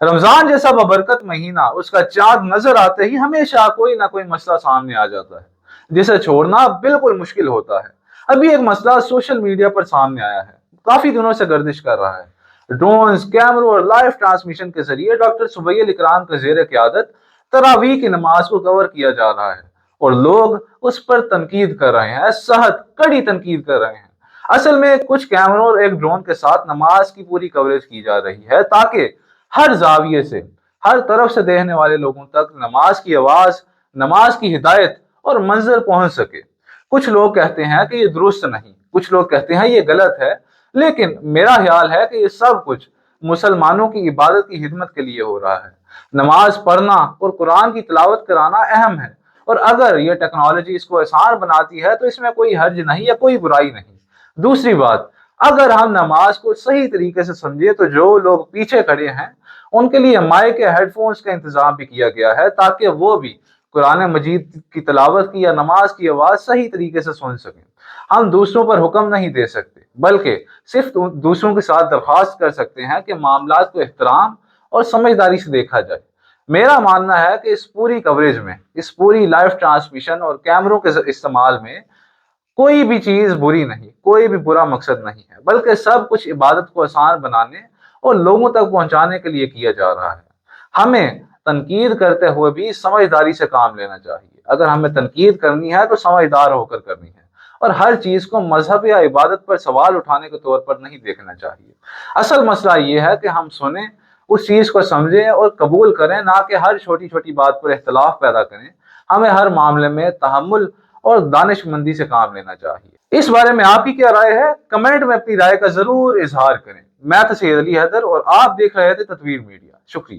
رمضان جیسا ببرکت مہینہ اس کا چاند نظر آتے ہی ہمیشہ کوئی نہ کوئی مسئلہ سامنے آ جاتا ہے جسے چھوڑنا بالکل مشکل ہوتا ہے۔ ابھی ایک مسئلہ سوشل میڈیا پر سامنے آیا ہے، کافی دنوں سے گردش کر رہا ہے۔ ڈرونز، کیمروں اور لائیو ٹرانسمیشن کے ذریعے ڈاکٹر سبیل اکرام کے زیر قیادت تراویح کی نماز کو کور کیا جا رہا ہے، اور لوگ اس پر تنقید کر رہے ہیں، سخت کڑی تنقید کر رہے ہیں۔ اصل میں کچھ کیمروں اور ایک ڈرون کے ساتھ نماز کی پوری کوریج کی جا رہی ہے تاکہ ہر زاویے سے، ہر طرف سے دیکھنے والے لوگوں تک نماز کی آواز، نماز کی ہدایت اور منظر پہنچ سکے۔ کچھ لوگ کہتے ہیں کہ یہ درست نہیں، کچھ لوگ کہتے ہیں یہ غلط ہے، لیکن میرا خیال ہے کہ یہ سب کچھ مسلمانوں کی عبادت کی خدمت کے لیے ہو رہا ہے۔ نماز پڑھنا اور قرآن کی تلاوت کرانا اہم ہے، اور اگر یہ ٹیکنالوجی اس کو آسان بناتی ہے تو اس میں کوئی حرج نہیں یا کوئی برائی نہیں۔ دوسری بات، اگر ہم نماز کو صحیح طریقے سے سمجھے تو جو لوگ پیچھے کھڑے ہیں ان کے لیے مائک یا ہیڈ فونز کا انتظام بھی کیا گیا ہے تاکہ وہ بھی قرآن مجید کی تلاوت کی یا نماز کی آواز صحیح طریقے سے سن سکیں۔ ہم دوسروں پر حکم نہیں دے سکتے، بلکہ صرف دوسروں کے ساتھ درخواست کر سکتے ہیں کہ معاملات کو احترام اور سمجھداری سے دیکھا جائے۔ میرا ماننا ہے کہ اس پوری کوریج میں، اس پوری لائیو ٹرانسمیشن اور کیمروں کے استعمال میں کوئی بھی چیز بری نہیں، کوئی بھی برا مقصد نہیں ہے، بلکہ سب کچھ عبادت کو آسان بنانے اور لوگوں تک پہنچانے کے لیے کیا جا رہا ہے۔ ہمیں تنقید کرتے ہوئے بھی سمجھداری سے کام لینا چاہیے۔ اگر ہمیں تنقید کرنی ہے تو سمجھدار ہو کر کرنی ہے، اور ہر چیز کو مذہب یا عبادت پر سوال اٹھانے کے طور پر نہیں دیکھنا چاہیے۔ اصل مسئلہ یہ ہے کہ ہم سنیں، اس چیز کو سمجھیں اور قبول کریں، نہ کہ ہر چھوٹی چھوٹی بات پر اختلاف پیدا کریں۔ ہمیں ہر معاملے میں تحمل اور دانش مندی سے کام لینا چاہیے۔ اس بارے میں آپ کی کیا رائے ہے؟ کمنٹ میں اپنی رائے کا ضرور اظہار کریں۔ میں سید علی حیدر اور آپ دیکھ رہے تھے تطویر میڈیا۔ شکریہ۔